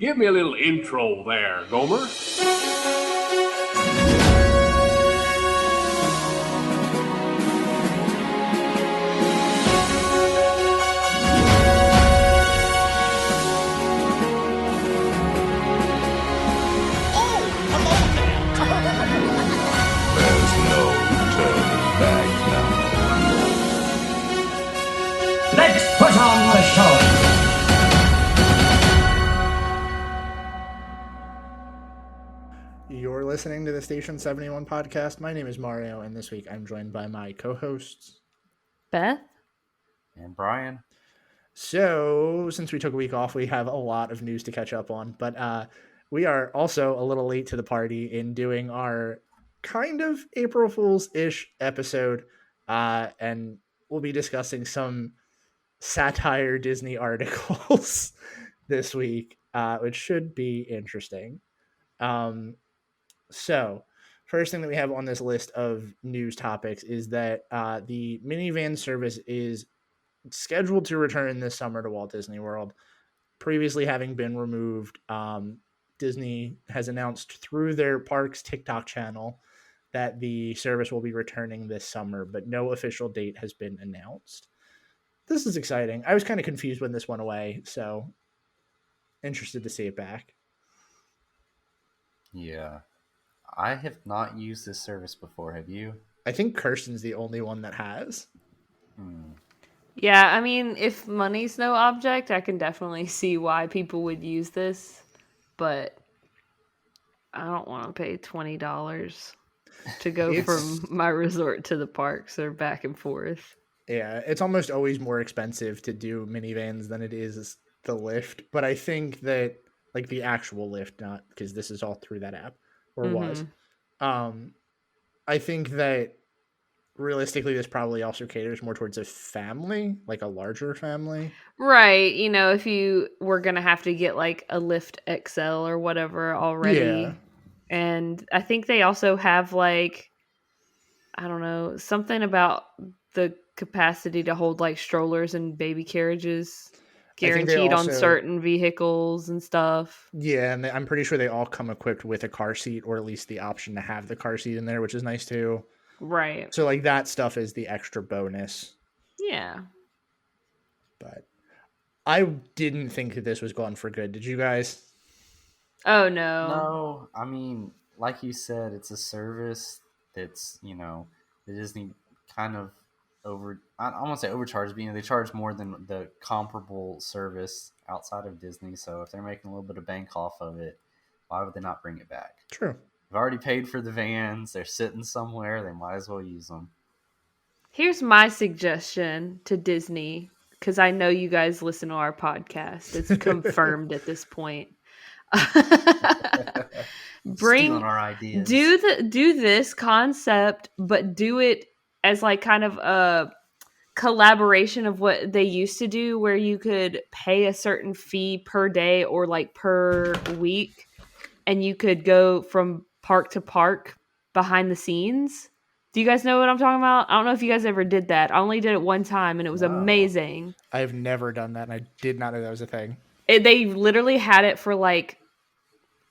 Give me a little intro there, Gomer. Let's put on the show. You're listening to the Station 71 podcast. My name is Mario, and this week I'm joined by my co-hosts, Beth and Brian. So, since we took a week off, we have a lot of news to catch up on, but we are also a little late to the party in doing our kind of April Fool's-ish episode, and we'll be discussing some satire Disney articles this week, which should be interesting. So, first thing that we have on this list of news topics is that the Minivan service is scheduled to return this summer to Walt Disney World. Previously having been removed, Disney has announced through their parks TikTok channel that the service will be returning this summer, but no official date has been announced. This is exciting. I was kind of confused when this went away, so interested to see it back. Yeah. I have not used this service before. Have you? I think Kirsten's the only one that has. Yeah, I mean, if money's no object, I can definitely see why people would use this, but I don't want to pay $20 to go from my resort to the parks or back and forth. Yeah, it's almost always more expensive to do minivans than it is the lift, but I think that, like, the actual lift, not because this is all through that app, or was. I think that realistically, this probably also caters more towards a family, like a larger family. Right. You know, if you were going to have to get like a Lyft XL or whatever already. Yeah. And I think they also have like, I don't know, something about the capacity to hold like strollers and baby carriages guaranteed on certain vehicles and stuff. Yeah, and I'm pretty sure they all come equipped with a car seat, or at least the option to have the car seat in there, which is nice too. Right. So, like, that stuff is the extra bonus. Yeah. But I didn't think that this was gone for good. Did you guys? Oh, no. No. I mean, like you said, it's a service that's, you know, the Disney kind of I don't want to say overcharged, but, you know, they charge more than the comparable service outside of Disney. So if they're making a little bit of bank off of it, why would they not bring it back? True. They've already paid for the vans. They're sitting somewhere. They might as well use them. Here's my suggestion to Disney, because I know you guys listen to our podcast. It's confirmed at this point. Stealing our ideas. Do this concept, but do it as like kind of a collaboration of what they used to do, where you could pay a certain fee per day or like per week, and you could go from park to park behind the scenes. Do you guys know what I'm talking about? I don't know if you guys ever did that. I only did it one time, and it was amazing. I've never done that, and I did not know that was a thing. They literally had it for like,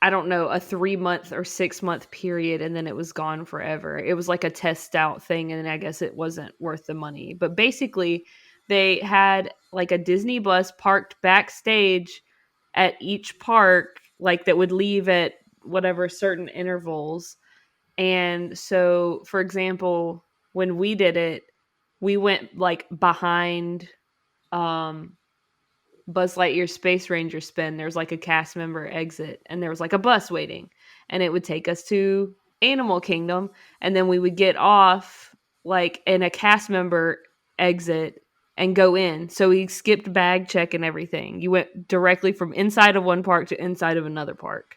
I don't know, a 3-month or 6-month period, and then it was gone forever. It was like a test out thing, and I guess it wasn't worth the money. But basically, they had like a Disney bus parked backstage at each park, like that would leave at whatever certain intervals. And so, for example, when we did it, we went like behind Buzz Lightyear Space Ranger spin. There's like a cast member exit, and there was like a bus waiting, and it would take us to Animal Kingdom, and then we would get off like in a cast member exit and go in. So we skipped bag check and everything. You went directly from inside of one park to inside of another park.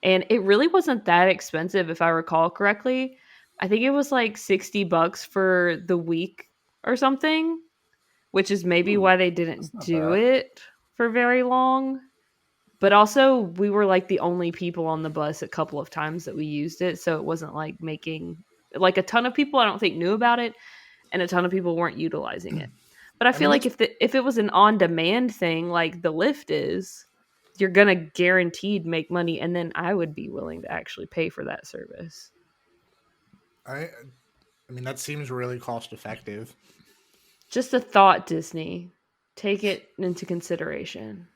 And it really wasn't that expensive, if I recall correctly. I think it was like $60 for the week or something, which is maybe why they didn't do it for very long. But also, we were like the only people on the bus a couple of times that we used it. So it wasn't like making, like, a ton of people I don't think knew about it, and a ton of people weren't utilizing it. But I feel like if it was an on-demand thing like the Lyft is, you're gonna guaranteed make money, and then I would be willing to actually pay for that service. I mean, that seems really cost effective. Just a thought, Disney. Take it into consideration.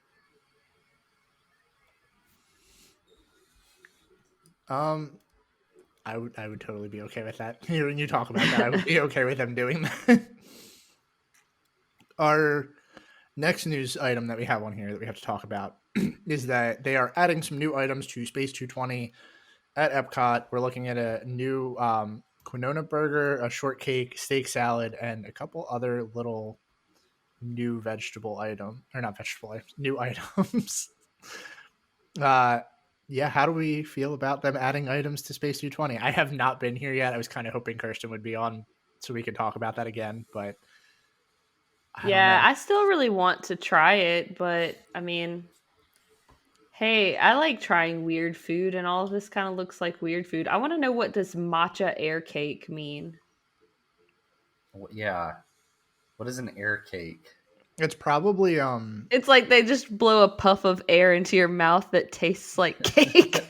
I would totally be okay with that. Hearing you talk about that, I would be okay with them doing that. Our next news item that we have on here that we have to talk about is that they are adding some new items to Space 220 at Epcot. We're looking at a new quinona burger, a shortcake, steak salad, and a couple other little new vegetable item, or not vegetable items, new items. Yeah, how do we feel about them adding items to Space 220? I have not been here yet. I was kind of hoping Kirsten would be on so we could talk about that again, but I still really want to try it, but I mean, hey, I like trying weird food, and all of this kind of looks like weird food. I want to know, what does matcha air cake mean? Yeah. What is an air cake? It's probably It's like they just blow a puff of air into your mouth that tastes like cake.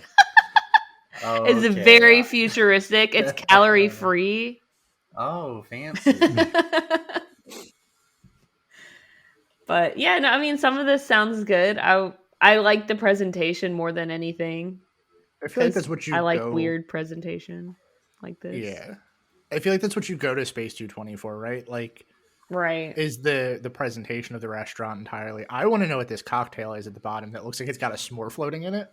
Oh, It's okay. very futuristic. It's calorie free. Oh, fancy. But yeah, no, I mean, some of this sounds good. I like the presentation more than anything. I feel like that's what you I like go, weird presentation like this. Yeah. I feel like that's what you go to Space 220 for, right? Like, Right. is the presentation of the restaurant entirely. I want to know what this cocktail is at the bottom that looks like it's got a s'more floating in it.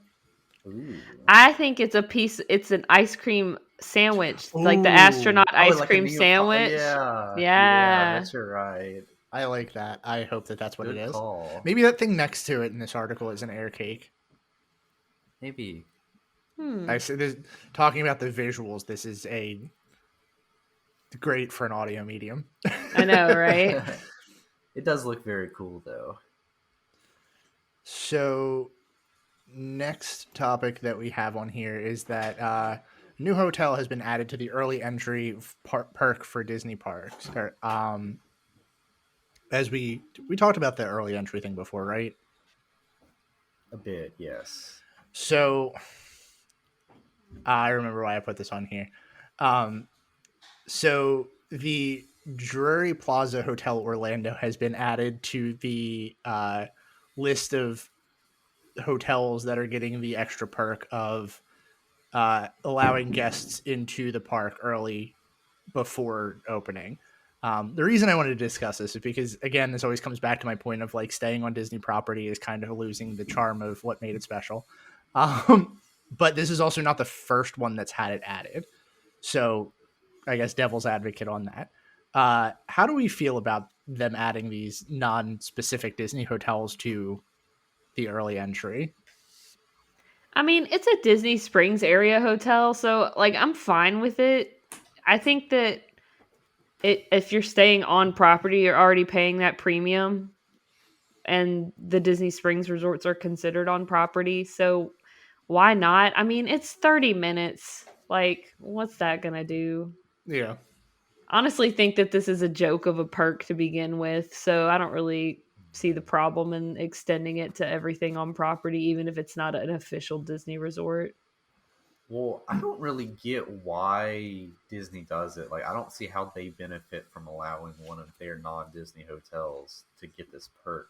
Ooh. I think it's an ice cream sandwich, like the astronaut ice like a cream Neapolitan- sandwich. Yeah, that's right. I like that. I hope that that's what Good it is. call. Maybe that thing next to it in this article is an air cake. Maybe. I see this talking about the visuals. This is great for an audio medium. I know, right? It does look very cool, though. So, next topic that we have on here is that new hotel has been added to the early entry perk for Disney parks. As we talked about the early entry thing before, right? A bit, yes. So, I remember why I put this on here. So the Drury Plaza Hotel Orlando has been added to the list of hotels that are getting the extra perk of allowing guests into the park early before opening. The reason I wanted to discuss this is because, again, this always comes back to my point of like staying on Disney property is kind of losing the charm of what made it special. But this is also not the first one that's had it added. So I guess devil's advocate on that. How do we feel about them adding these non-specific Disney hotels to the early entry? I mean, it's a Disney Springs area hotel, so like I'm fine with it. I think that if you're staying on property, you're already paying that premium, and the Disney Springs resorts are considered on property, so why not? I mean, it's 30 minutes. Like, what's that gonna do? Yeah. Honestly think that this is a joke of a perk to begin with, so I don't really see the problem in extending it to everything on property, even if it's not an official Disney resort. Well, I don't really get why Disney does it. Like, I don't see how they benefit from allowing one of their non-Disney hotels to get this perk.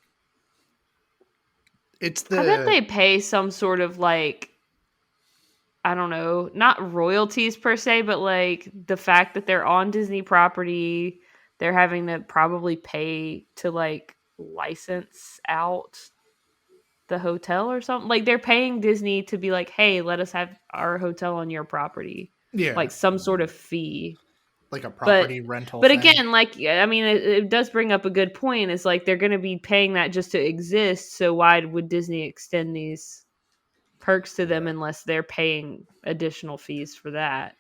I bet they pay some sort of like, I don't know, not royalties per se, but like the fact that they're on Disney property, they're having to probably pay to like license out the hotel or something. Like they're paying Disney to be like, hey, let us have our hotel on your property. Yeah. Like some sort of fee. Like a property rental But thing. again, like, I mean, it does bring up a good point. It's like they're going to be paying that just to exist. So why would Disney extend these perks to them unless they're paying additional fees for that?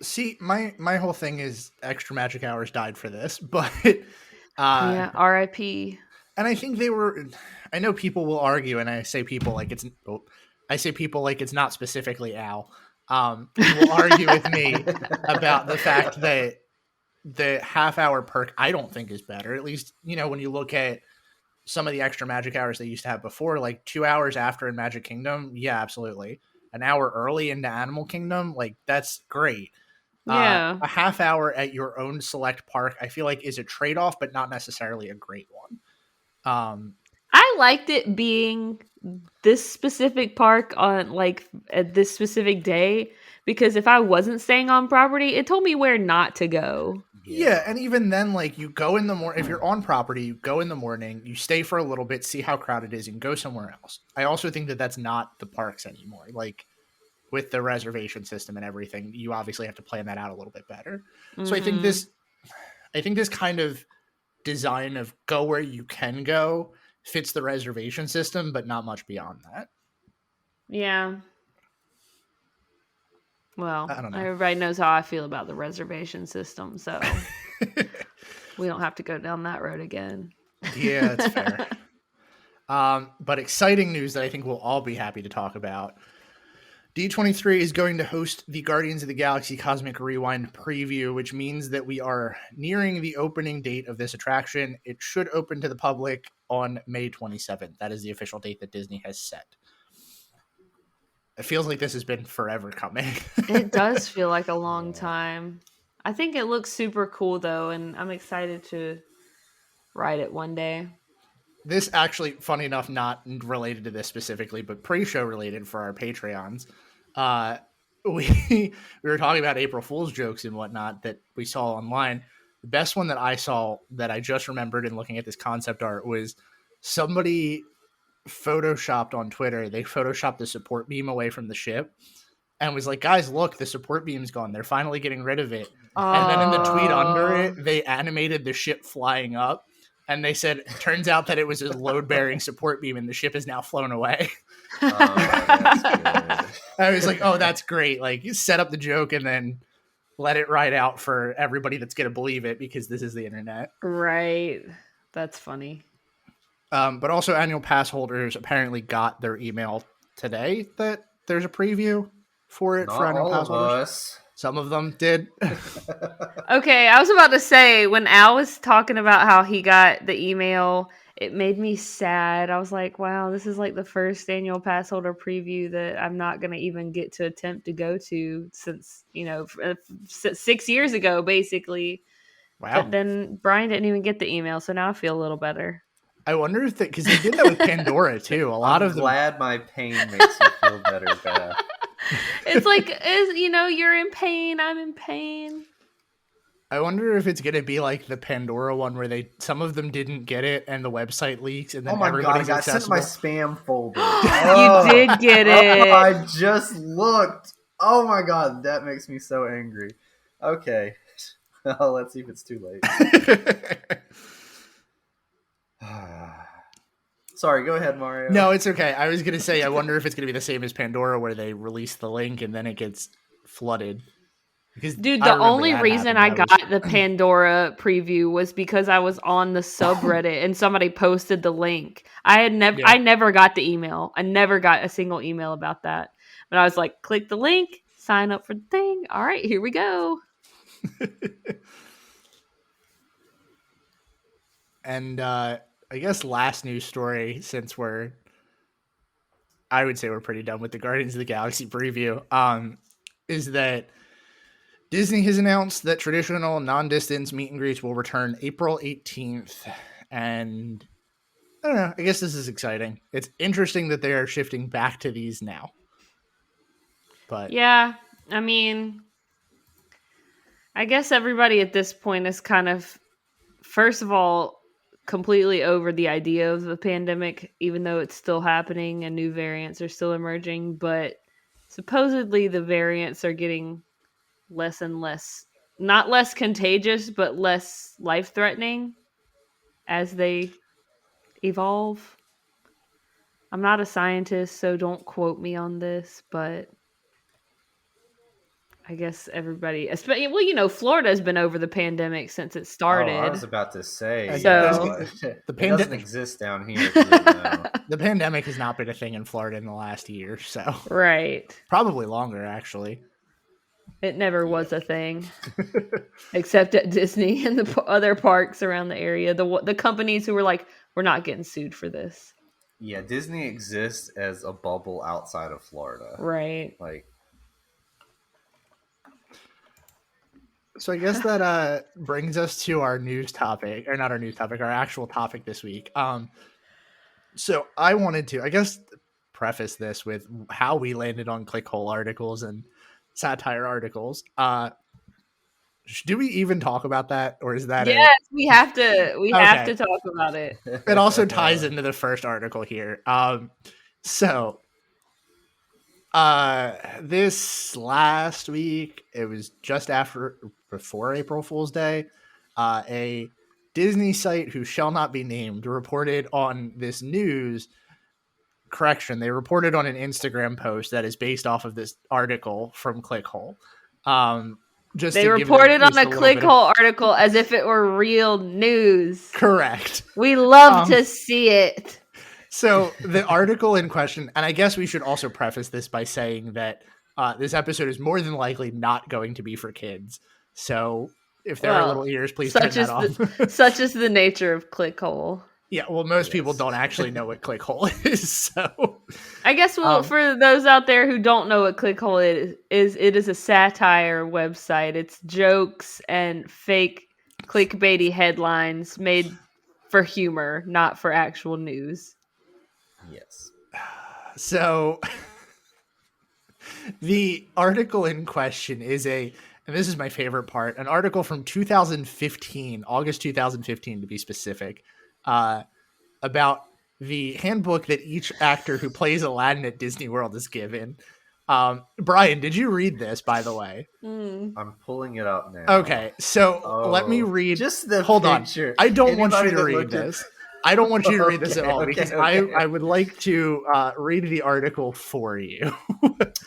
See, my whole thing is Extra Magic Hours died for this, but yeah, RIP. And I think I know people will argue, and I say people like it's not specifically Al. Will argue with me about the fact that the half-hour perk I don't think is better. At least, when you look at some of the extra magic hours they used to have before, like 2 hours after in Magic Kingdom. Yeah, absolutely. An hour early into Animal Kingdom, like that's great. Yeah. A half hour at your own select park, I feel like is a trade-off, but not necessarily a great one. I liked it being this specific park on like at this specific day, because if I wasn't staying on property, it told me where not to go. Yeah, and even then, like you go in the morning, if you're on property, you go in the morning, you stay for a little bit, see how crowded it is, and go somewhere else. I also think that that's not the parks anymore. Like with the reservation system and everything, you obviously have to plan that out a little bit better. So I think this kind of design of go where you can go fits the reservation system, but not much beyond that. Yeah. Well, I don't know. everybody knows how I feel about the reservation system, so we don't have to go down that road again. Yeah, that's fair. But exciting news that I think we'll all be happy to talk about. D23 is going to host the Guardians of the Galaxy Cosmic Rewind preview, which means that we are nearing the opening date of this attraction. It should open to the public on May 27th. That is the official date that Disney has set. It feels like this has been forever coming. It does feel like a long time. I think it looks super cool, though, and I'm excited to ride it one day. This actually, funny enough, not related to this specifically, but pre-show related for our Patreons. We were talking about April Fool's jokes and whatnot that we saw online. The best one that I saw that I just remembered in looking at this concept art was somebody photoshopped on Twitter. They photoshopped the support beam away from the ship and was like, guys, look, the support beam's gone. They're finally getting rid of it. And then in the tweet under it, they animated the ship flying up. And they said, turns out that it was a load-bearing support beam and the ship is now flown away. That's good. I was like, oh, that's great. Like, you set up the joke and then let it ride out for everybody that's going to believe it because this is the internet. Right. That's funny. But also annual pass holders apparently got their email today that there's a preview for it. Not for annual all pass of holders. us. Some of them did. Okay, I was about to say, when Al was talking about how he got the email, it made me sad. I was like, wow, this is like the first annual pass holder preview that I'm not going to even get to attempt to go to since, 6 years ago, basically. Wow. But then Brian didn't even get the email, so now I feel a little better. I wonder if because they did that with Pandora too. A lot of them. Glad my pain makes you feel better, Beth. It's like, you're in pain, I'm in pain. I wonder if it's gonna be like the Pandora one where some of them didn't get it and the website leaks and then Oh my god, I everybody's got sent to accessible. my spam folder. You did get it. I just looked. Oh my god, that makes me so angry. Okay. Well, let's see if it's too late. Sorry, go ahead, Mario. No, it's okay. I was gonna say I wonder if it's gonna be the same as Pandora where they release the link and then it gets flooded. Because Dude, the only reason I got the Pandora preview was because I was on the subreddit and somebody posted the link. I never got the email. I never got a single email about that. But I was like, click the link, sign up for the thing. All right, here we go. And I guess last news story, since I would say we're pretty done with the Guardians of the Galaxy preview, is that Disney has announced that traditional non-distance meet and greets will return April 18th. And I don't know, I guess this is exciting. It's interesting that they are shifting back to these now. But yeah, I mean, I guess everybody at this point is kind of, first of all, completely over the idea of the pandemic, even though it's still happening and new variants are still emerging. But supposedly the variants are getting less and less, not less contagious, but less life-threatening as they evolve. I'm not a scientist, so don't quote me on this, but I guess everybody, well, Florida's been over the pandemic since it started. Oh, I was about to say, So- it doesn't exist down here. No. the pandemic has not been a thing in Florida in the last year, so Right. probably longer, actually. It never was a thing, except at Disney and the other parks around the area. The companies who were like, We're not getting sued for this. Yeah, Disney exists as a bubble outside of Florida. Right. Like, So I guess that brings us to our news topic, or not our news topic, our actual topic this week. So I wanted to, I guess, preface this with how we landed on ClickHole articles and satire articles. Do we even talk about that, or is that Yes, we have to. We have Okay. to talk about it. It also ties into the first article here. So this last week, it was just before April Fool's Day, a Disney site who shall not be named reported on this news. Correction, they reported on an Instagram post that is based off of this article from ClickHole. They reported on a ClickHole article as if it were real news. Correct. We love to see it. So the article in question, and I guess we should also preface this by saying that this episode is more than likely not going to be for kids. So if there are little ears, please turn that off. Such is the nature of ClickHole. Yeah, well, most people don't actually know what ClickHole is. So I guess for those out there who don't know what ClickHole is, it is a satire website. It's jokes and fake clickbaity headlines made for humor, not for actual news. yes. So the article in question is and this is my favorite part, an article from 2015, August 2015 to be specific, about the handbook that each actor who plays Aladdin at Disney World is given. Brian, did you read this, by the way? I'm pulling it up now. Okay, so let me read. Just the Hold picture. On. I don't Anybody want you to that read looked at- this. I don't want you to read this at all because okay. I would like to read the article for you.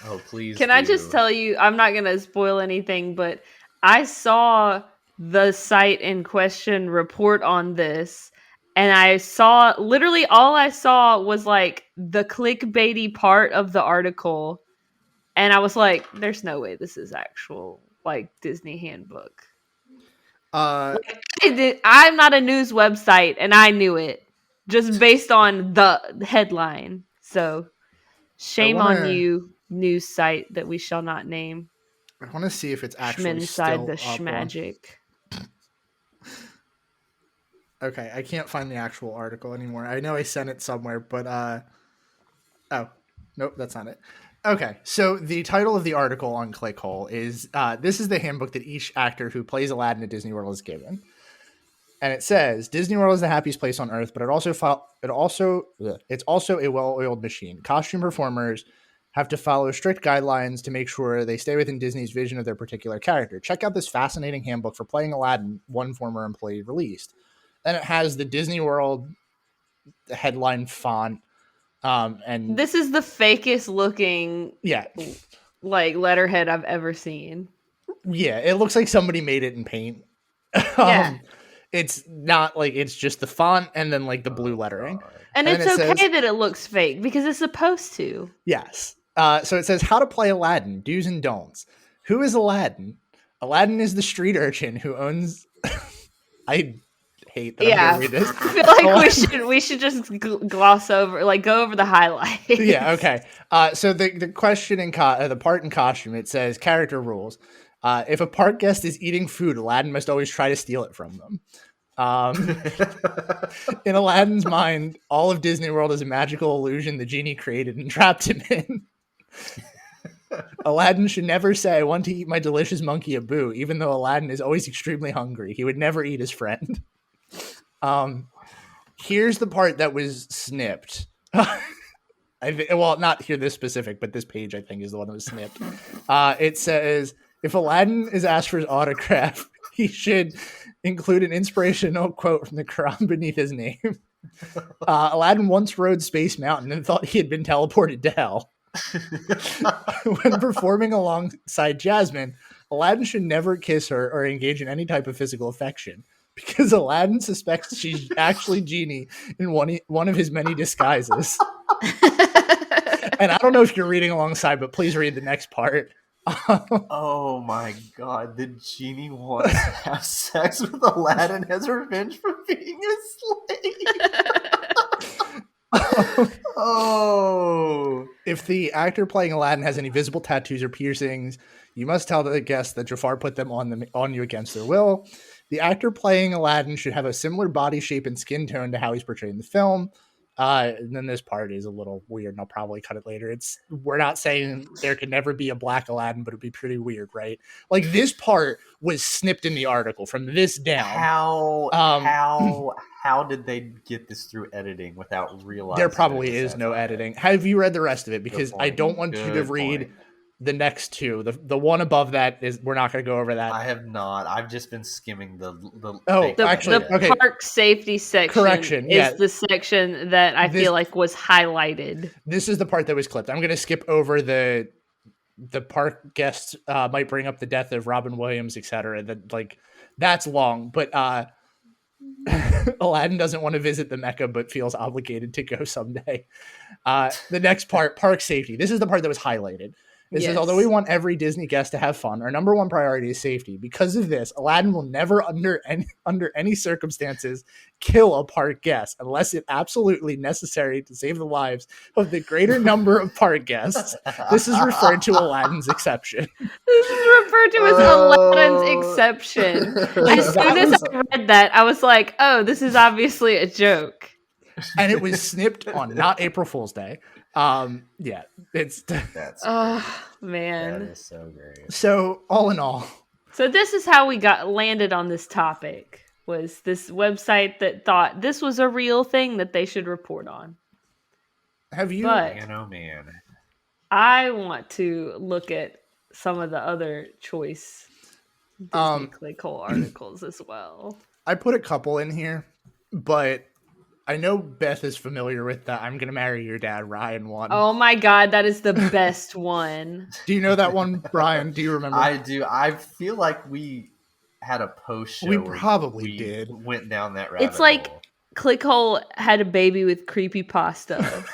Oh, please. Can I just tell you, I'm not going to spoil anything, but I saw the site in question report on this, and I saw, literally all I saw was like the clickbaity part of the article, and I was like, there's no way this is actual like Disney handbook. I'm not a news website, and I knew it just based on the headline. So, shame on you, news site that we shall not name. I want to see if it's actually inside still the up schmagic. Okay, I can't find the actual article anymore. I know I sent it somewhere, but oh, nope, that's not it. Okay, so the title of the article on ClickHole is this is the handbook that each actor who plays Aladdin at Disney World is given. And it says Disney World is the happiest place on earth, but it's also a well-oiled machine. Costume performers have to follow strict guidelines to make sure they stay within Disney's vision of their particular character. Check out this fascinating handbook for playing Aladdin, one former employee released. Then it has the Disney World headline font. And this is the fakest looking like letterhead I've ever seen. Yeah, it looks like somebody made it in paint. Yeah. It's not like, it's just the font and then like the blue lettering. And it's okay that it looks fake because it's supposed to. Yes. So it says how to play Aladdin, do's and don'ts. Who is Aladdin? Aladdin is the street urchin who owns I hate that I'm gonna read this. I feel like we should just gloss over, like go over the highlights. Yeah, okay. So the question in the part in costume, it says character rules. If a park guest is eating food, Aladdin must always try to steal it from them. In Aladdin's mind, all of Disney World is a magical illusion the genie created and trapped him in. Aladdin should never say, I want to eat my delicious monkey Abu, even though Aladdin is always extremely hungry. He would never eat his friend. Here's the part that was snipped. Well, not here this specific, but this page I think is the one that was snipped. It says, if Aladdin is asked for his autograph, he should include an inspirational quote from the Quran beneath his name. Aladdin once rode Space Mountain and thought he had been teleported to hell. When performing alongside Jasmine, Aladdin should never kiss her or engage in any type of physical affection because Aladdin suspects she's actually Genie in one of his many disguises. And I don't know if you're reading alongside, but please read the next part. Oh my god, the genie wants to have sex with Aladdin as revenge for being a slave. Oh. If the actor playing Aladdin has any visible tattoos or piercings, you must tell the guest that Jafar put them on you against their will. The actor playing Aladdin should have a similar body shape and skin tone to how he's portrayed in the film. And then this part is a little weird, and I'll probably cut it later. We're not saying there could never be a black Aladdin, but it'd be pretty weird, right? Like, this part was snipped in the article from this down. How did they get this through editing without realizing? There probably is no editing. Have you read the rest of it? Because I don't want you to read the next two. The one above that is, we're not going to go over that. I have not. I've just been skimming the park safety section is the section that I feel like was highlighted. This is the part that was clipped. I'm going to skip over the park guests might bring up the death of Robin Williams, etc. That's long, but Aladdin doesn't want to visit the Mecca, but feels obligated to go someday. The next part, park safety. This is the part that was highlighted. It says, although we want every Disney guest to have fun, our number one priority is safety. Because of this, Aladdin will never, under any circumstances, kill a park guest unless it's absolutely necessary to save the lives of the greater number of park guests. This is referred to Aladdin's exception. This is referred to as Aladdin's exception. As soon as I read that, I was like, oh, this is obviously a joke. And it was snipped on not April Fool's Day. That's man, that is so great. So all in all, so this is how we landed on this topic, was this website that thought this was a real thing that they should report on. Have you? Man. I want to look at some of the other choice Disney ClickHole articles as well. I put a couple in here, but I know Beth is familiar with the "I'm gonna marry your dad" Ryan one. Oh my god, that is the best one. Do you know that one, Brian? Do you remember? I do. I feel like we had a post show. We probably did. Went down that rabbit It's like hole. ClickHole had a baby with creepypasta.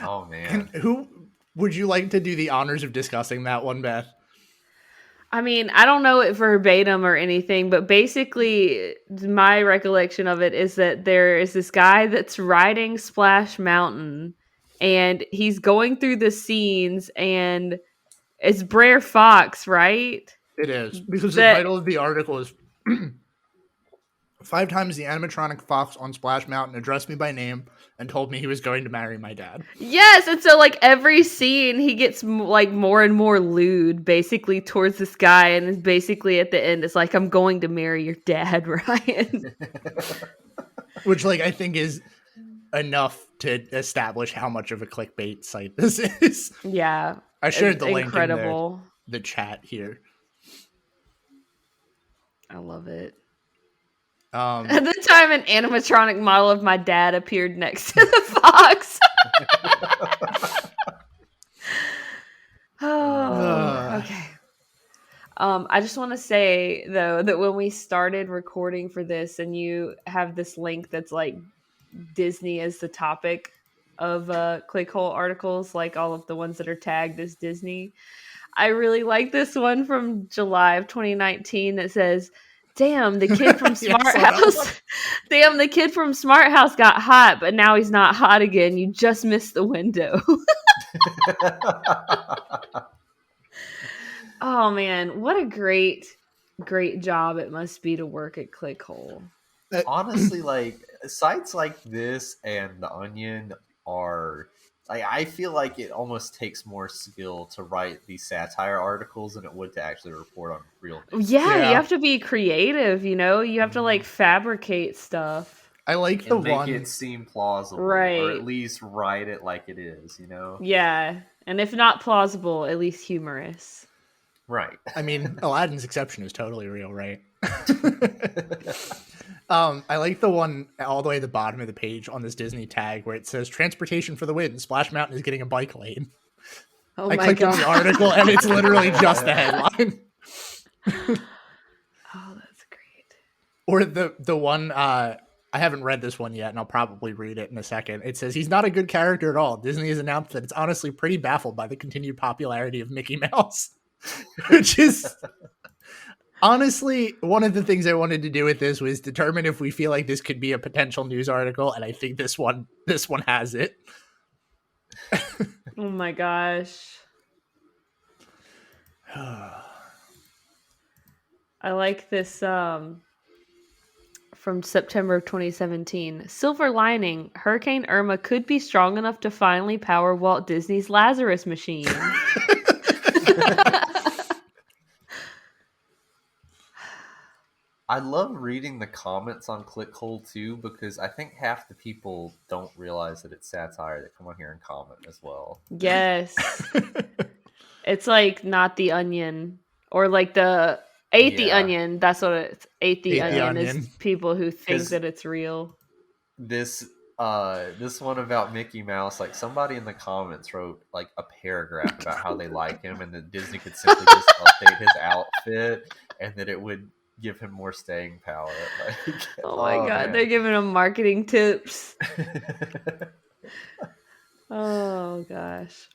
Oh man. Who would you like to do the honors of discussing that one, Beth? I mean, I don't know it verbatim or anything, but basically my recollection of it is that there is this guy that's riding Splash Mountain and he's going through the scenes, and it's Brer Fox, right? It is, because the title of the article is 5 times the animatronic fox on Splash Mountain addressed me by name and told me he was going to marry my dad. Yes, and so like every scene he gets like more and more lewd basically towards this guy, and it's basically at the end it's like, I'm going to marry your dad, Ryan. Which like I think is enough to establish how much of a clickbait site this is. Yeah. I shared the link incredible. in the chat here. I love it. At the time, an animatronic model of my dad appeared next to the fox. Okay. I just want to say, though, that when we started recording for this, and you have this link that's like Disney as the topic of ClickHole articles, like all of the ones that are tagged as Disney, I really like this one from July of 2019 that says, damn, the kid from Smart House. Damn, the kid from Smart House got hot, but now he's not hot again. You just missed the window. Oh man, what a great job it must be to work at ClickHole. Honestly, like sites like this and The Onion are like, I feel like it almost takes more skill to write these satire articles than it would to actually report on real news. Yeah, you have to be creative, you know? You have to like fabricate stuff. I like and the one make it seem plausible, right? Or at least write it like it is, you know? Yeah, and if not plausible, at least humorous. Right. I mean, Aladdin's exception is totally real, right? I like the one all the way at the bottom of the page on this Disney tag where it says "Transportation for the win. Splash Mountain is getting a bike lane." Oh I my clicked God. on the article and it's literally just the headline. Oh, that's great. Or the one I haven't read this one yet, and I'll probably read it in a second. It says he's not a good character at all. Disney has announced that it's honestly pretty baffled by the continued popularity of Mickey Mouse. which is honestly one of the things I wanted to do with this was determine if we feel like this could be a potential news article, and I think this one has it. Oh my gosh. I like this from September of 2017. Silver lining, Hurricane Irma could be strong enough to finally power Walt Disney's Lazarus machine. I love reading the comments on ClickHole too, because I think half the people don't realize that it's satire that come on here and comment as well. Yes. It's like Not the Onion, or like the Ate the Onion. That's what it's. Ate the Onion is people who think that it's real. This one about Mickey Mouse, like somebody in the comments wrote like a paragraph about how they like him, and that Disney could simply just update his outfit, and that it would give him more staying power. Like, oh my god, man. They're giving him marketing tips. Oh gosh.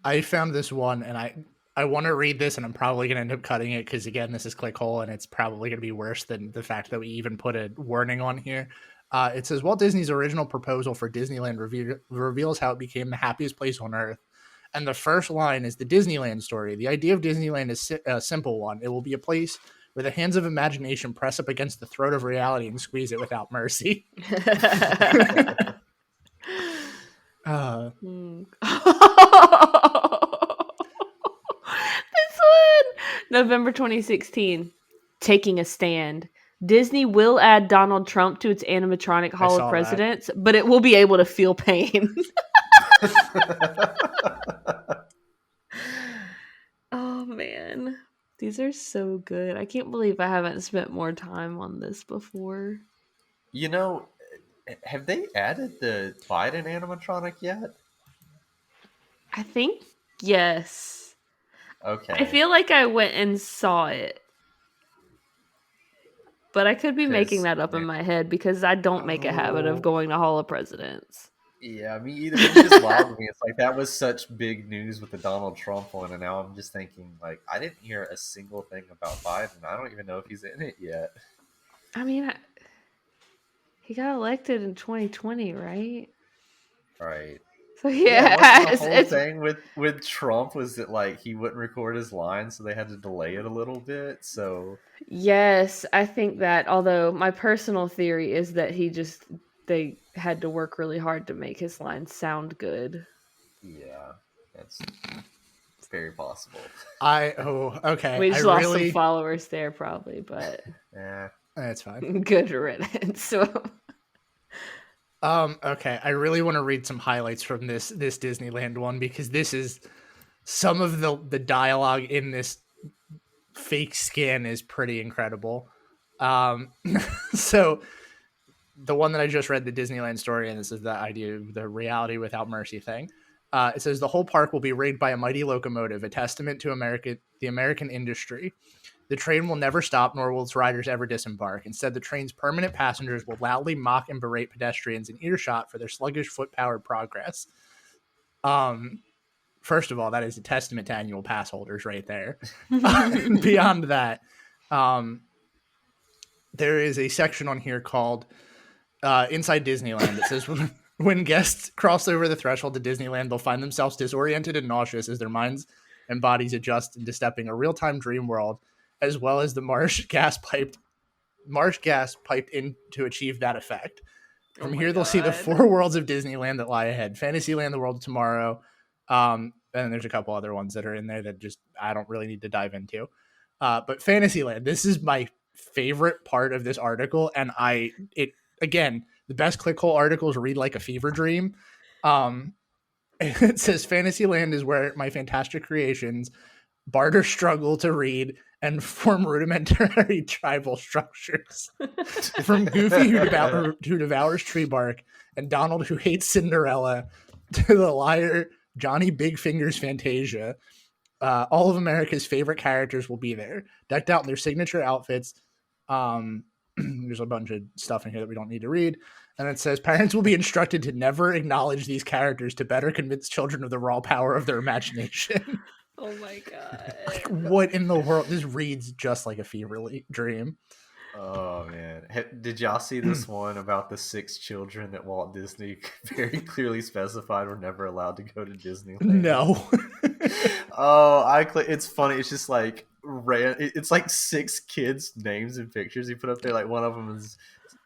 I found this one, and I want to read this, and I'm probably going to end up cutting it because, again, this is ClickHole, and it's probably going to be worse than the fact that we even put a warning on here. It says, Walt Disney's original proposal for Disneyland reveals how it became the happiest place on Earth. And the first line is the Disneyland story. The idea of Disneyland is a simple one. It will be a place where the hands of imagination press up against the throat of reality and squeeze it without mercy. This one, November 2016, taking a stand. Disney will add Donald Trump to its animatronic Hall of Presidents, but it will be able to feel pain. Oh man, these are so good. I can't believe I haven't spent more time on this before. You know, have they added the Biden animatronic yet? I think yes. Okay. I feel like I went and saw it. But I could be making that up in my head because I don't make a habit of going to Hall of Presidents. Yeah, me either. It's just wild to me. It's like that was such big news with the Donald Trump one, and now I'm just thinking, like, I didn't hear a single thing about Biden. I don't even know if he's in it yet. I mean, he got elected in 2020, right? Right. So yeah, the whole thing with Trump was that like he wouldn't record his lines, so they had to delay it a little bit. So yes, I think that. Although my personal theory is that they had to work really hard to make his lines sound good. Yeah, that's very possible. Okay. We just lost some followers there, probably, but yeah, that's fine. Good riddance. So. Okay, I really want to read some highlights from this Disneyland one because this is some of the dialogue in this fake scan is pretty incredible. So the one that I just read, the Disneyland story, and this is the idea of the reality without mercy thing. It says the whole park will be rigged by a mighty locomotive, a testament to the American industry. The train will never stop, nor will its riders ever disembark. Instead, the train's permanent passengers will loudly mock and berate pedestrians in earshot for their sluggish foot-powered progress. First of all, that is a testament to annual pass holders right there. Beyond that, there is a section on here called Inside Disneyland that says when guests cross over the threshold to Disneyland, they'll find themselves disoriented and nauseous as their minds and bodies adjust into stepping a real-time dream world, as well as the marsh gas piped in to achieve that effect. From here, they'll see the 4 worlds of Disneyland that lie ahead. Fantasyland, the world of tomorrow. And there's a couple other ones that are in there that just I don't really need to dive into. But Fantasyland, this is my favorite part of this article. And again, the best ClickHole articles read like a fever dream. It says Fantasyland is where my fantastic creations barter, struggle to read, and form rudimentary tribal structures. From Goofy, who devours tree bark, and Donald, who hates Cinderella, to the liar Johnny Big Fingers Fantasia. All of America's favorite characters will be there, decked out in their signature outfits. There's a bunch of stuff in here that we don't need to read. And it says parents will be instructed to never acknowledge these characters to better convince children of the raw power of their imagination. Oh my god. Like, what in the world? This reads just like a fever dream. Oh man, did y'all see this one about the 6 children that Walt Disney very clearly specified were never allowed to go to Disneyland? No. It's funny. It's just like it's like 6 kids' names and pictures he put up there. Like one of them is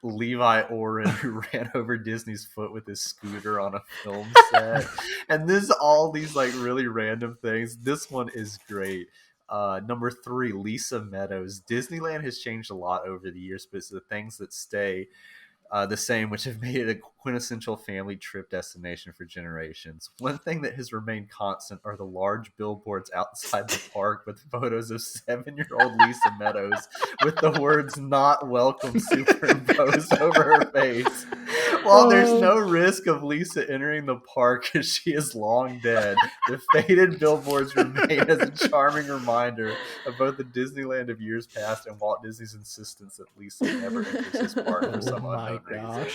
Levi Oren, who ran over Disney's foot with his scooter on a film set, and all these like really random things. This one is great. Number 3, Lisa Meadows. Disneyland has changed a lot over the years, but it's the things that stay the same, which have made it a quintessential family trip destination for generations. One thing that has remained constant are the large billboards outside the park with photos of 7-year-old Lisa Meadows with the words "not welcome" superimposed over her face. While there's no risk of Lisa entering the park as she is long dead, the faded billboards remain as a charming reminder of both the Disneyland of years past and Walt Disney's insistence that Lisa never enters his park for some unknown reason.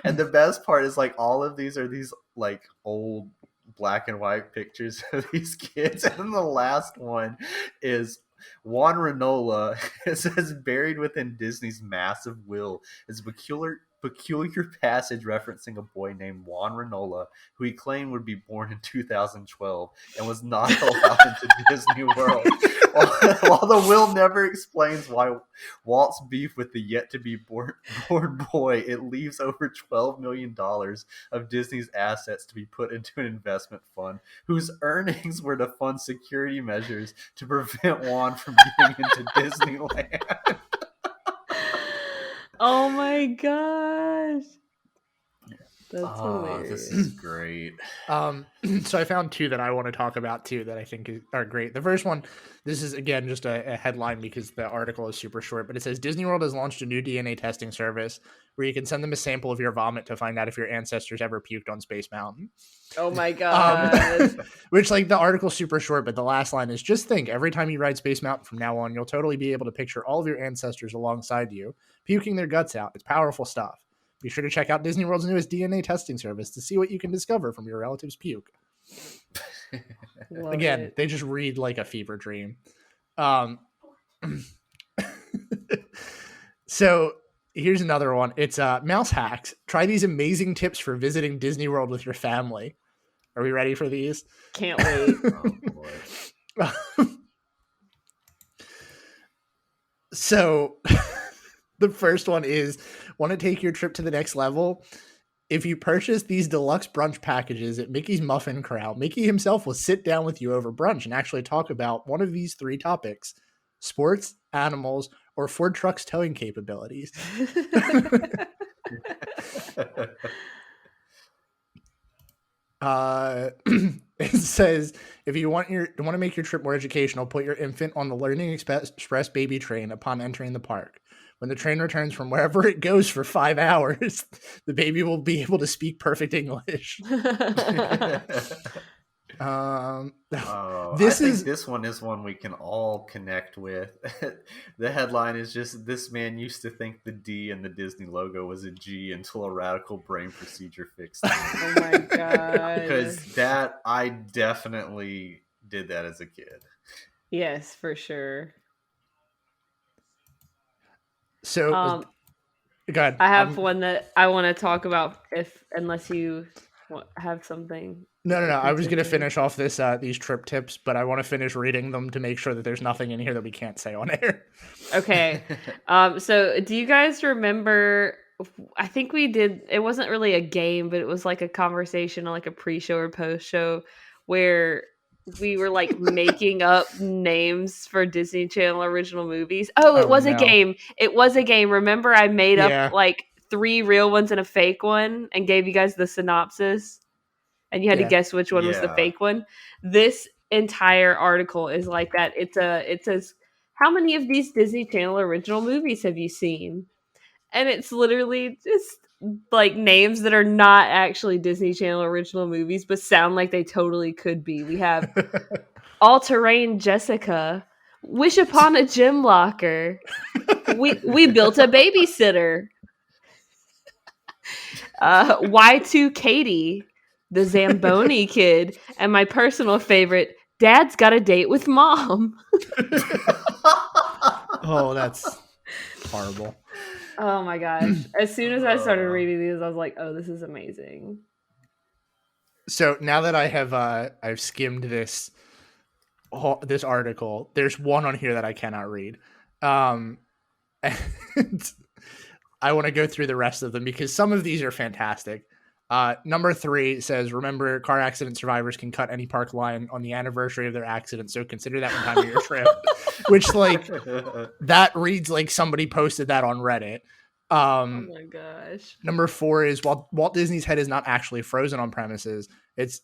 And the best part is like all of these are these like old black and white pictures of these kids, and then the last one is Juan Renola. It says buried within Disney's massive will is a peculiar passage referencing a boy named Juan Renola, who he claimed would be born in 2012 and was not allowed into Disney World. While the will never explains why Walt's beef with the yet-to-be-born boy, it leaves over $12 million of Disney's assets to be put into an investment fund, whose earnings were to fund security measures to prevent Juan from getting into Disneyland. Oh my gosh. That's hilarious. This is great. So I found 2 that I want to talk about too that I think are great. The first one, this is again just a headline because the article is super short, but it says Disney World has launched a new DNA testing service where you can send them a sample of your vomit to find out if your ancestors ever puked on Space Mountain. Oh my god. Which, like, the article's super short, but the last line is, just think, every time you ride Space Mountain from now on, you'll totally be able to picture all of your ancestors alongside you, puking their guts out. It's powerful stuff. Be sure to check out Disney World's newest DNA testing service to see what you can discover from your relatives' puke. Again, they just read like a fever dream. So here's another one. It's mouse hacks. Try these amazing tips for visiting Disney World with your family. Are we ready for these? Can't wait. Oh, boy. So the first one is, want to take your trip to the next level? If you purchase these deluxe brunch packages at Mickey's Muffin Corral, Mickey himself will sit down with you over brunch and actually talk about one of these 3 topics: sports, animals, or Ford Truck's towing capabilities. It says, if you want to make your trip more educational, put your infant on the Learning Express baby train upon entering the park. When the train returns from wherever it goes for 5 hours, the baby will be able to speak perfect English. This one is one we can all connect with. The headline is just, this man used to think the D in the Disney logo was a G until a radical brain procedure fixed it. Oh my god. Because I definitely did that as a kid. Yes, for sure. So go ahead. I have one that I want to talk about unless you have something. No. I was going to finish off these trip tips, but I want to finish reading them to make sure that there's nothing in here that we can't say on air. Okay. So do you guys remember, I think we did, it wasn't really a game, but it was like a conversation on like a pre-show or post-show where we were like making up names for Disney Channel original movies. It was a game. It was a game. Remember I made up like 3 real ones and a fake one and gave you guys the synopsis? And you had to guess which one was the fake one. This entire article is like that. It says, how many of these Disney Channel original movies have you seen? And it's literally just like names that are not actually Disney Channel original movies, but sound like they totally could be. We have All Terrain Jessica, Wish Upon a Gym Locker, we built a babysitter, Y2 Katie, the Zamboni Kid, and my personal favorite, Dad's got a date with Mom. Oh, that's horrible. Oh my gosh. As soon as I started reading these, I was like, oh, this is amazing. So now that I have I've skimmed this article, there's one on here that I cannot read. And I want to go through the rest of them because some of these are fantastic. Number 3 says, remember, car accident survivors can cut any park line on the anniversary of their accident, so consider that one time of your trip. Which, like, that reads like somebody posted that on Reddit. Oh my gosh. Number 4 is, while Walt Disney's head is not actually frozen on premises, it's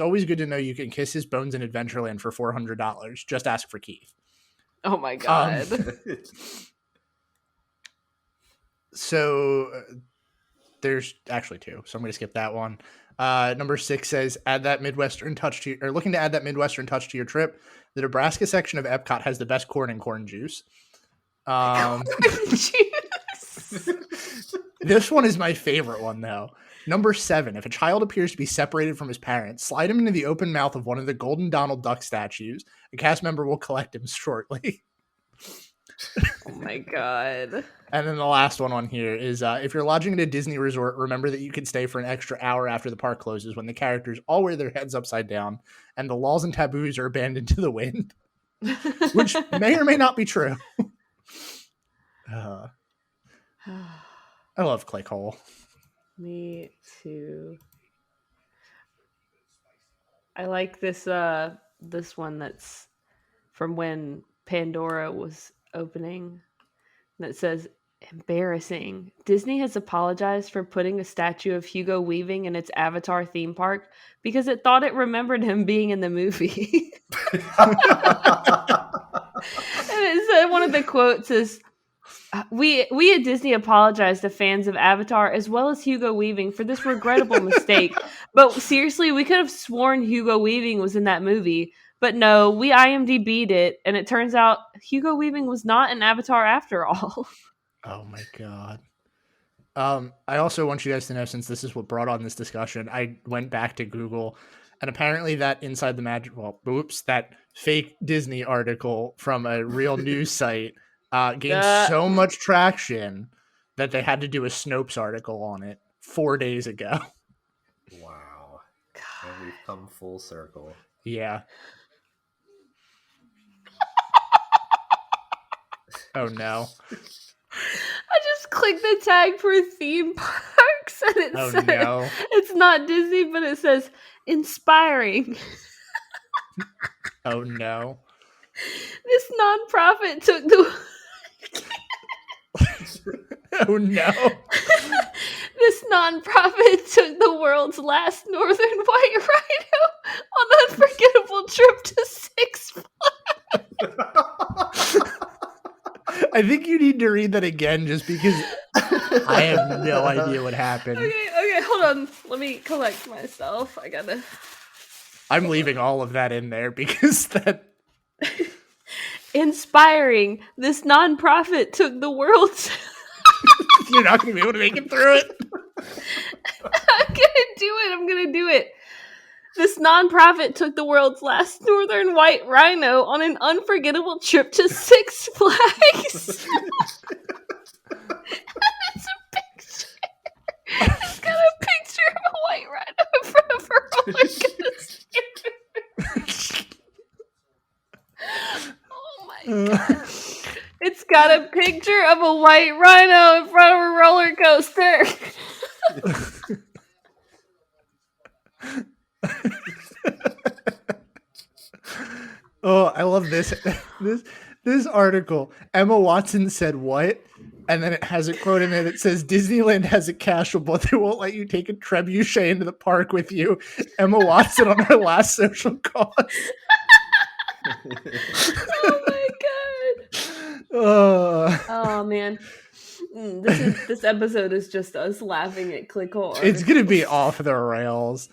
always good to know you can kiss his bones in Adventureland for $400. Just ask for Keith. Oh my god. So there's actually 2, so I'm going to skip that one. Number 6 says, looking to add that Midwestern touch to your trip. The Nebraska section of Epcot has the best corn and corn juice. This one is my favorite one, though. Number 7, if a child appears to be separated from his parents, slide him into the open mouth of one of the golden Donald Duck statues. A cast member will collect him shortly. Oh my god. And then the last one on here is, if you're lodging at a Disney resort, remember that you can stay for an extra hour after the park closes when the characters all wear their heads upside down and the laws and taboos are abandoned to the wind. Which may or may not be true. I love ClickHole. Me too. I like this one that's from when Pandora was opening. That says, embarrassing. Disney has apologized for putting a statue of Hugo Weaving in its Avatar theme park because it thought it remembered him being in the movie. And it said, one of the quotes is, we at Disney apologize to fans of Avatar as well as Hugo Weaving for this regrettable mistake. But seriously, we could have sworn Hugo Weaving was in that movie. But no, we IMDb'd it, and it turns out Hugo Weaving was not an Avatar after all. Oh my god. I also want you guys to know, since this is what brought on this discussion, I went back to Google, and apparently that that fake Disney article from a real news site gained so much traction that they had to do a Snopes article on it 4 days ago. Wow. And we've come full circle. Yeah. Oh no. I just clicked the tag for theme parks and it says, no. It's not Disney, but it says inspiring. Oh no. This nonprofit took the Oh no. This nonprofit took the world's last northern white rhino on an unforgettable trip to Six Flags. I think you need to read that again just because I have no idea what happened. Okay, hold on. Let me collect myself. I'm leaving all of that in there because that... Inspiring. This nonprofit took the world's... You're not going to be able to make it through it. I'm going to do it. This nonprofit took the world's last northern white rhino on an unforgettable trip to Six Flags. It's a picture. It's got a picture of a white rhino in front of her. Oh my goodness. Oh my god. It's got a picture of a white rhino in front of a roller coaster. Oh, I love this article. Emma Watson said what? And then it has a quote in it that says, Disneyland has a castle, but they won't let you take a trebuchet into the park with you. Emma Watson on her last social cause. Oh my god. Oh man. This episode is just us laughing at ClickHole. It's gonna be off the rails.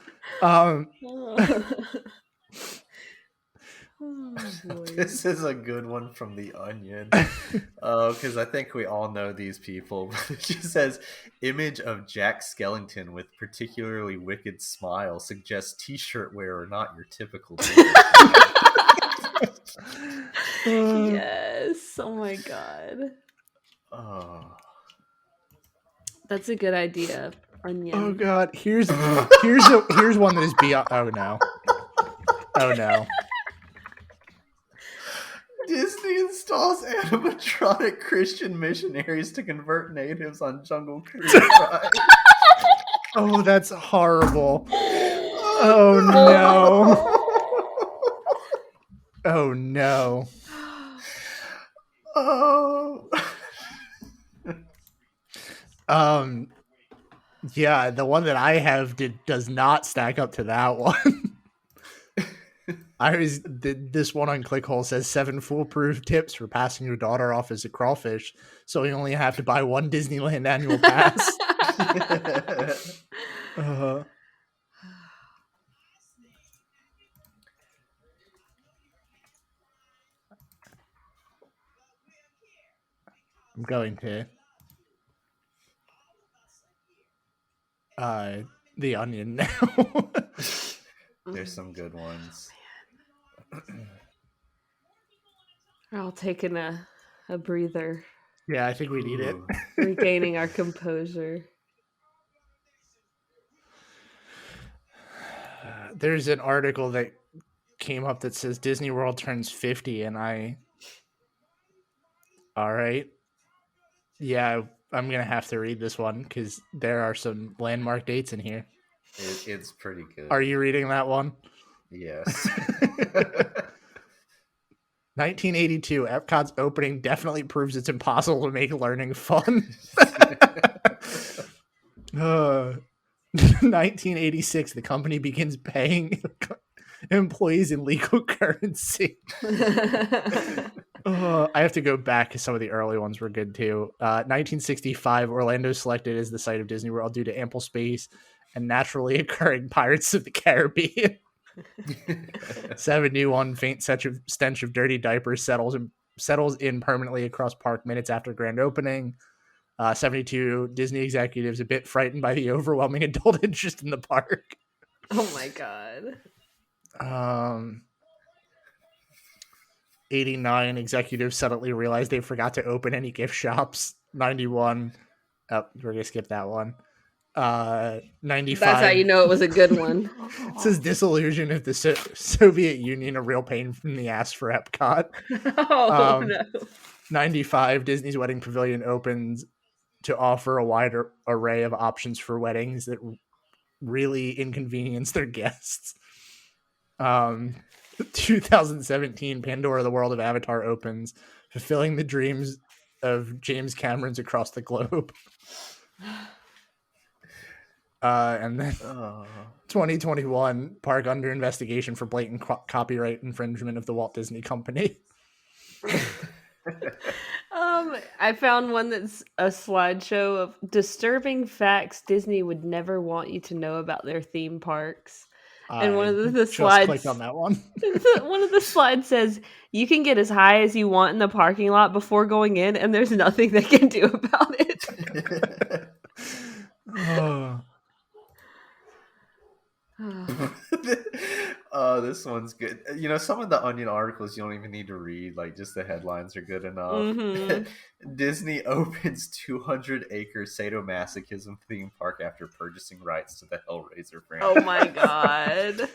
This is a good one from The Onion. Because I think we all know these people. It just says, image of Jack Skellington with particularly wicked smile suggests t-shirt wearer, not your typical Yes. Oh my god. Oh. That's a good idea. Onion. Oh god, here's one that is beyond. Oh no. Oh no. Disney installs animatronic Christian missionaries to convert natives on Jungle Cruise ride. Oh, that's horrible. Oh no. Oh no. Oh. Yeah, the one that I have does not stack up to that one. This one on ClickHole says 7 foolproof tips for passing your daughter off as a crawfish, so you only have to buy 1 Disneyland annual pass. I'm going to The Onion now. There's some good ones. We're all taking a breather. Yeah, I think we need it. Regaining our composure. There's an article that came up that says Disney World turns 50, and all right. Yeah, I'm going to have to read this one because there are some landmark dates in here. It's pretty good. Are you reading that one? Yes. 1982, Epcot's opening definitely proves it's impossible to make learning fun. 1986, the company begins paying employees in legal currency. I have to go back because some of the early ones were good too. 1965, Orlando selected as the site of Disney World due to ample space and naturally occurring Pirates of the Caribbean. 71, faint stench of dirty diapers settles in permanently across park minutes after grand opening. 72, Disney executives a bit frightened by the overwhelming adult interest in the park. Oh my god. 89, executives suddenly realized they forgot to open any gift shops. 91, we're gonna skip that one. 95. That's how you know it was a good one. It says disillusion of the Soviet Union, a real pain in the ass for Epcot. Oh no. 95, Disney's Wedding Pavilion opens to offer a wider array of options for weddings that really inconvenience their guests. 2017, Pandora, the World of Avatar opens, fulfilling the dreams of James Cameron's across the globe. And then 2021, park under investigation for blatant copyright infringement of the Walt Disney Company. I found one that's a slideshow of disturbing facts Disney would never want you to know about their theme parks. And one of the slides, clicked on that one. One of the slides says you can get as high as you want in the parking lot before going in, and there's nothing they can do about it. Oh, this one's good. You know, some of the Onion articles you don't even need to read. Like, just the headlines are good enough. Mm-hmm. Disney opens 200-acre sadomasochism theme park after purchasing rights to the Hellraiser franchise. Oh my god.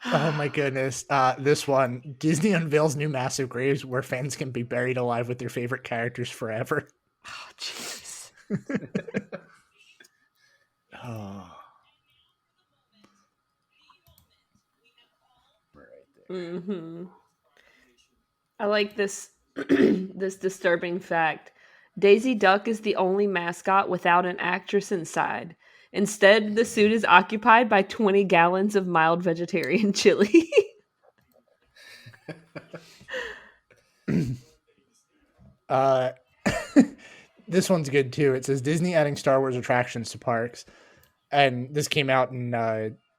Oh my goodness. This one, Disney unveils new massive graves where fans can be buried alive with their favorite characters forever. Oh, jeez. Oh. Right there. Mm-hmm. I like this this disturbing fact. Daisy Duck is the only mascot without an actress inside. Instead, the suit is occupied by 20 gallons of mild vegetarian chili. This one's good too. It says Disney adding Star Wars attractions to parks. And this came out in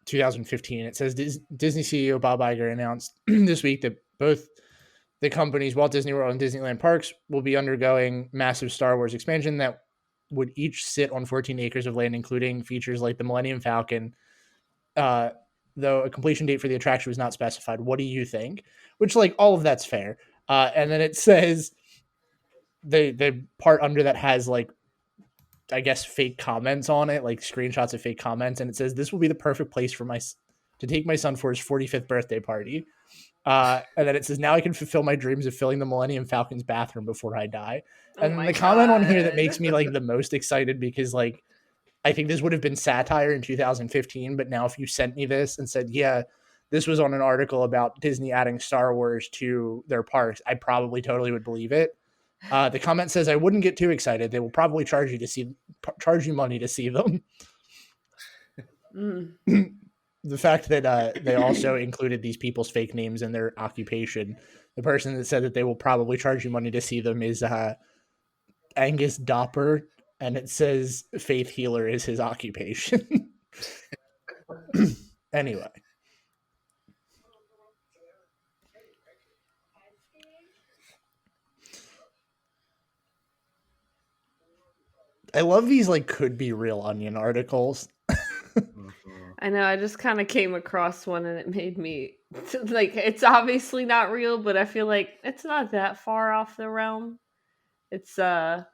2015. It says Disney CEO Bob Iger announced this week that both the companies, Walt Disney World and Disneyland Parks, will be undergoing massive Star Wars expansion that would each sit on 14 acres of land, including features like the Millennium Falcon, though a completion date for the attraction was not specified. What do you think? Which, like, all of that's fair. And then it says the part under that has, like, I guess, fake comments on it, like screenshots of fake comments. And it says, this will be the perfect place for to take my son for his 45th birthday party. And then it says, now I can fulfill my dreams of filling the Millennium Falcon's bathroom before I die. And the comment on here that makes me like the most excited, because like, I think this would have been satire in 2015, but now if you sent me this and said, yeah, this was on an article about Disney adding Star Wars to their parks, I probably totally would believe it. The comment says, I wouldn't get too excited. They will probably charge you money to see them. The fact that they also included these people's fake names in their occupation. The person that said that they will probably charge you money to see them is Angus Dopper, and it says faith healer is his occupation. Anyway. I love these like could be real Onion articles. I know, I just kind of came across one and it made me like, it's obviously not real, but I feel like it's not that far off the realm. It's a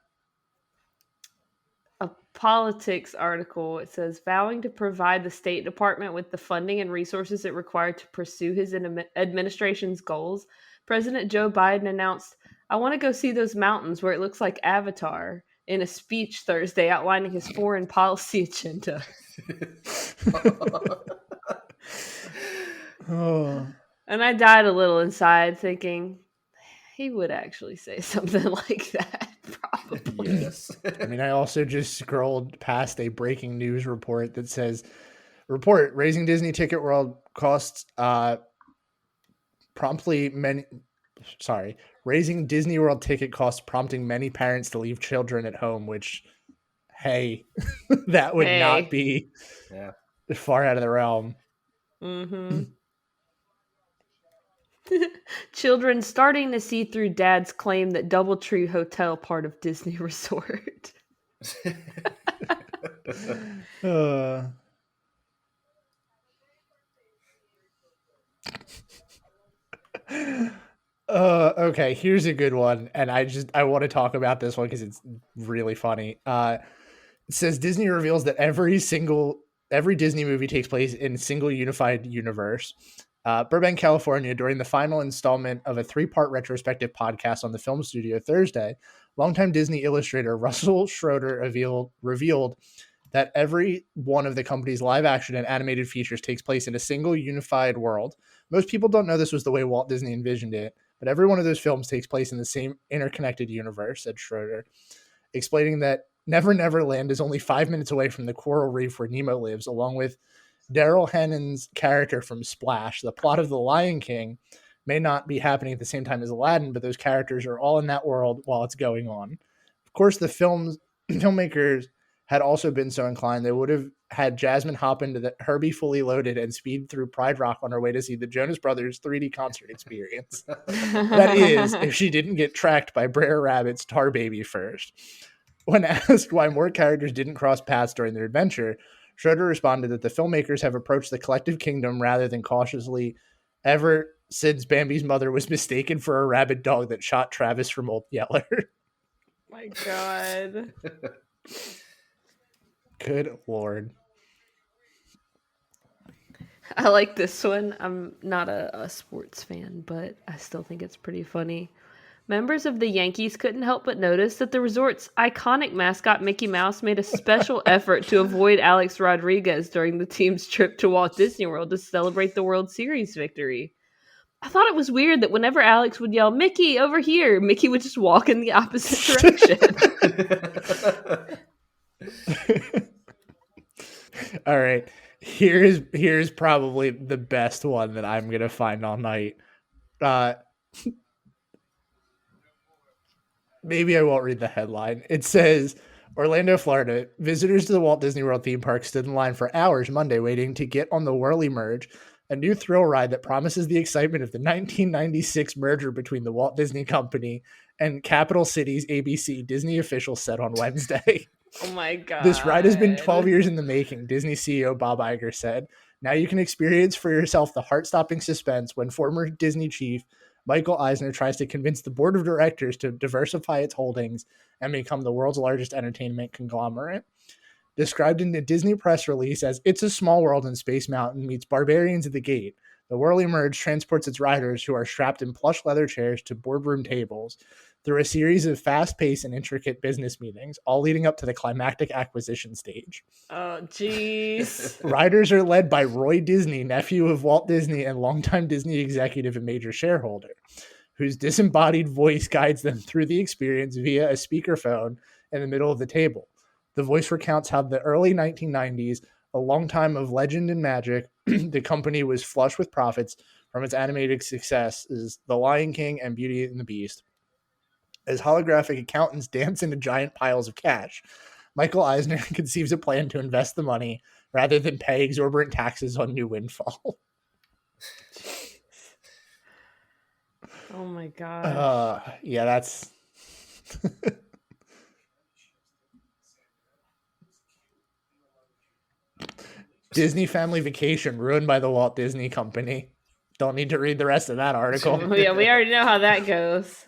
politics article. It says, vowing to provide the State Department with the funding and resources it required to pursue his administration's goals, President Joe Biden announced, I want to go see those mountains where it looks like Avatar, in a speech Thursday outlining his foreign policy agenda. And I died a little inside thinking he would actually say something like that, probably. Yes. I mean, I also just scrolled past a breaking news report that says, report, raising Disney Ticket World costs raising Disney World ticket costs prompting many parents to leave children at home, which, hey, that would not be far out of the realm. Mm-hmm. Children starting to see through dad's claim that Doubletree Hotel part of Disney Resort. Okay, here's a good one, and I want to talk about this one because it's really funny. It says Disney reveals that every Disney movie takes place in a single unified universe. Burbank, California, during the final installment of a 3-part retrospective podcast on the film studio Thursday, longtime Disney illustrator Russell Schroeder revealed that every one of the company's live action and animated features takes place in a single unified world. Most people don't know this was the way Walt Disney envisioned it, but every one of those films takes place in the same interconnected universe, said Schroeder, explaining that Never Never Land is only 5 minutes away from the coral reef where Nemo lives, along with Daryl Hannon's character from Splash. The plot of The Lion King may not be happening at the same time as Aladdin, but those characters are all in that world while it's going on. Of course, the filmmakers had also been so inclined, they would have had Jasmine hop into the Herbie Fully Loaded and speed through Pride Rock on her way to see the Jonas Brothers 3D concert experience. That is, if she didn't get tracked by Brer Rabbit's Tar Baby first. When asked why more characters didn't cross paths during their adventure, Schroeder responded that the filmmakers have approached the collective kingdom rather than cautiously, ever since Bambi's mother was mistaken for a rabid dog that shot Travis from Old Yeller. My God. Good Lord. I like this one. I'm not a sports fan, but I still think it's pretty funny. Members of the Yankees couldn't help but notice that the resort's iconic mascot Mickey Mouse made a special effort to avoid Alex Rodriguez during the team's trip to Walt Disney World to celebrate the World Series victory. I thought it was weird that whenever Alex would yell, Mickey, over here, Mickey would just walk in the opposite direction. All right. Here's probably the best one that I'm going to find all night. Maybe I won't read the headline. It says, Orlando, Florida. Visitors to the Walt Disney World theme park stood in line for hours Monday waiting to get on the Whirly Merge, a new thrill ride that promises the excitement of the 1996 merger between the Walt Disney Company and Capital Cities ABC, Disney officials said on Wednesday. Oh my god. This ride has been 12 years in the making, Disney CEO Bob Iger said. Now you can experience for yourself the heart-stopping suspense when former Disney chief Michael Eisner tries to convince the board of directors to diversify its holdings and become the world's largest entertainment conglomerate. Described in the Disney press release as It's a Small World in Space Mountain meets Barbarians at the Gate, the Whirly Merge transports its riders, who are strapped in plush leather chairs, to boardroom tables through a series of fast-paced and intricate business meetings, all leading up to the climactic acquisition stage. Oh, jeez. Riders are led by Roy Disney, nephew of Walt Disney and longtime Disney executive and major shareholder, whose disembodied voice guides them through the experience via a speakerphone in the middle of the table. The voice recounts how the early 1990s, a long time of legend and magic, the company was flush with profits from its animated successes, The Lion King and Beauty and the Beast. As holographic accountants dance into giant piles of cash, Michael Eisner conceives a plan to invest the money rather than pay exorbitant taxes on new windfall. Oh my god. Yeah, that's... Disney Family Vacation ruined by the Walt Disney Company. Don't need to read the rest of that article. Yeah, we already know how that goes.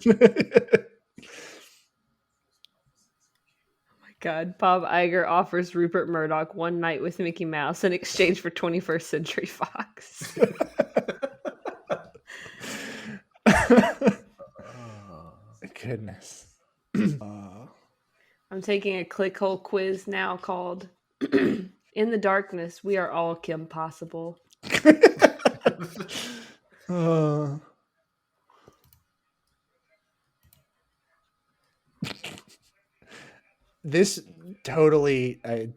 God, Bob Iger offers Rupert Murdoch one night with Mickey Mouse in exchange for 21st Century Fox. Goodness. I'm taking a ClickHole quiz now called In the Darkness, We Are All Kim Possible. This totally... I'm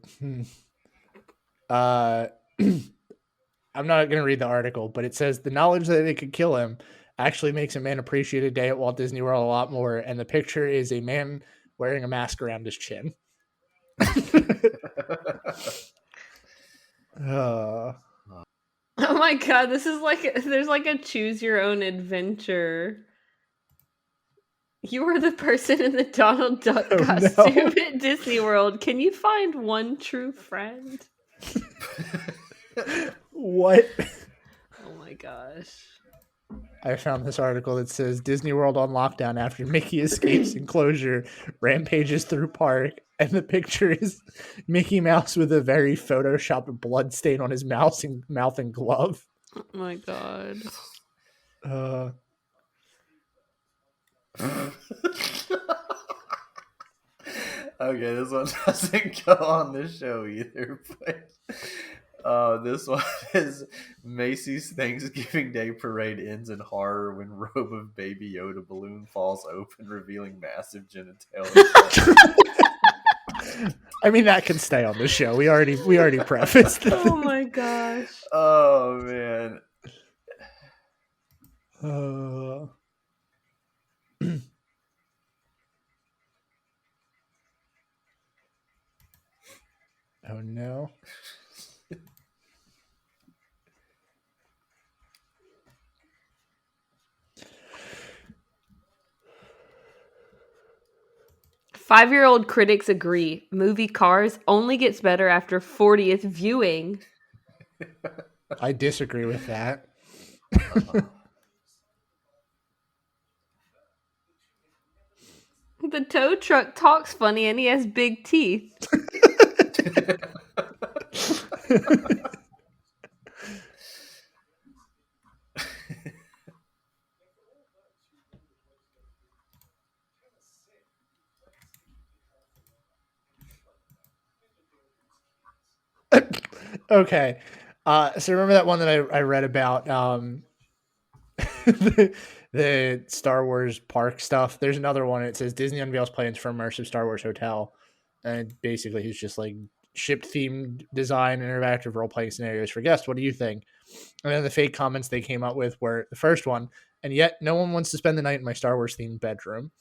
not going to read the article, but it says the knowledge that it could kill him actually makes a man appreciate a day at Walt Disney World a lot more. And the picture is a man wearing a mask around his chin. Oh my god, this is like, there's like a choose your own adventure. You were the person in the Donald Duck costume at Disney World. Can you find one true friend? What? Oh my gosh. I found this article that says Disney World on lockdown after Mickey escapes enclosure, rampages through park, and the picture is Mickey Mouse with a very photoshopped blood stain on his mouth and glove. Oh my god. Okay, this one doesn't go on the show either, but this one is Macy's Thanksgiving Day Parade ends in horror when robe of Baby Yoda balloon falls open, revealing massive genitalia. I mean, that can stay on the show. We already prefaced. Oh my gosh. Oh man. Oh no. Five-year-old critics agree. Movie Cars only gets better after 40th viewing. I disagree with that. The tow truck talks funny and he has big teeth. Okay. So remember that one that I read about the Star Wars park stuff? There's another one. It says Disney unveils plans for immersive Star Wars hotel. And basically he's just like ship themed design, interactive role playing scenarios for guests. What do you think? And then the fake comments they came up with were the first one, and yet no one wants to spend the night in my Star Wars themed bedroom.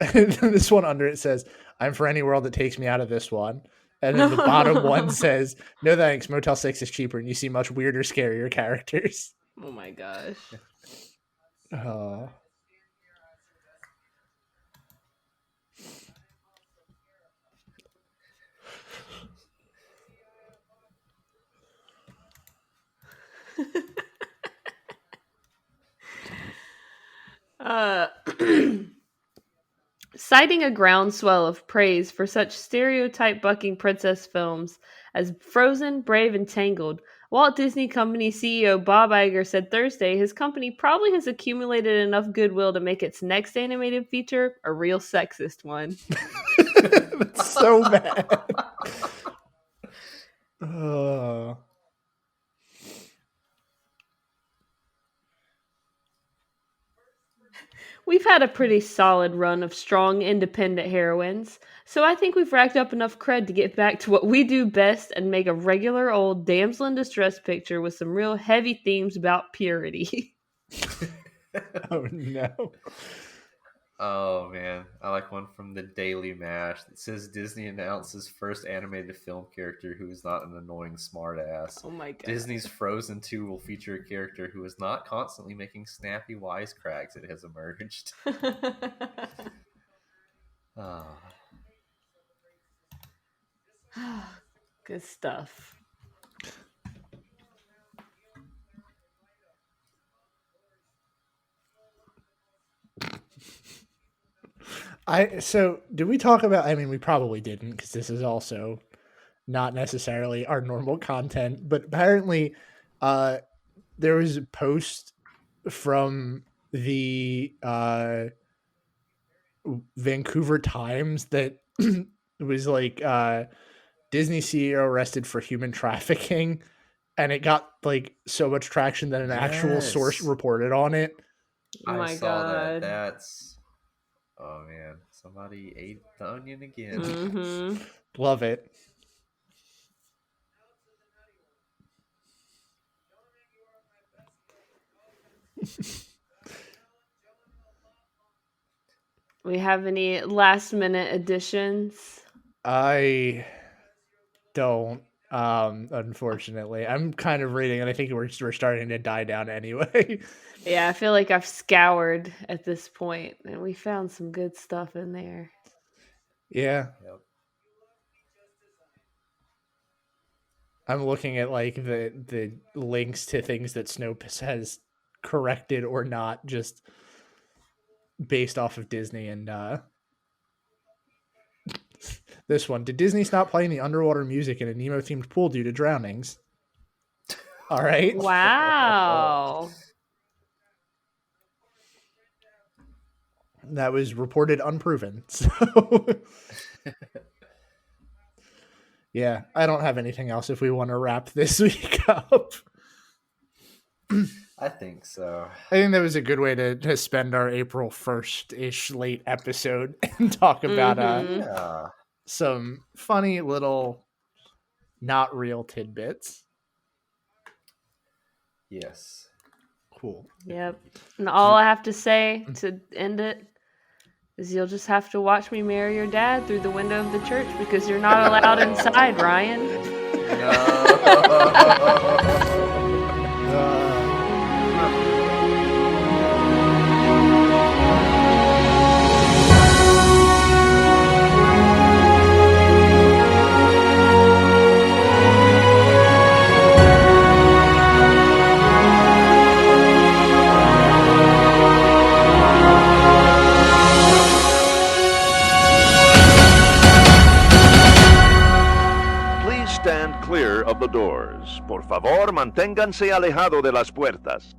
And this one under it says, "I'm for any world that takes me out of this one." And then the bottom one says, "No thanks, Motel 6 is cheaper and you see much weirder, scarier characters." Oh my gosh. Oh. Citing a groundswell of praise for such stereotype-bucking princess films as Frozen, Brave, and Tangled, Walt Disney Company CEO Bob Iger said Thursday his company probably has accumulated enough goodwill to make its next animated feature a real sexist one. That's so bad. Oh. We've had a pretty solid run of strong, independent heroines, so I think we've racked up enough cred to get back to what we do best and make a regular old damsel in distress picture with some real heavy themes about purity. Oh no. Oh man, I like one from the Daily Mash that says Disney announces first animated film character who is not an annoying smartass. Oh my god. Disney's Frozen 2 will feature a character who is not constantly making snappy wisecracks. It has emerged. Oh. Good stuff. So did we talk about, I mean, we probably didn't because this is also not necessarily our normal content, but apparently there was a post from the Vancouver Times that was like Disney CEO arrested for human trafficking, and it got like so much traction that an actual source reported on it. Oh my I saw god. that. That's... Oh man, somebody ate the onion again. Mm-hmm. Love it. We have any last minute additions? I don't, unfortunately. I'm kind of reading, and I think we're starting to die down anyway. Yeah, I feel like I've scoured at this point, and we found some good stuff in there. Yeah. Yep. I'm looking at like the links to things that Snopes has corrected or not, just based off of Disney. And this one, did Disney stop playing the underwater music in a Nemo themed pool due to drownings? All right. Wow. That was reported unproven. So yeah, I don't have anything else if we want to wrap this week up. I think so. I think that was a good way to spend our April 1st-ish late episode and talk about Yeah. some funny little not real tidbits. Yes. Cool. Yep. And all I have to say to end it is you'll just have to watch me marry your dad through the window of the church because you're not allowed inside, Ryan. Please stand clear of the doors. Por favor, manténganse alejado de las puertas.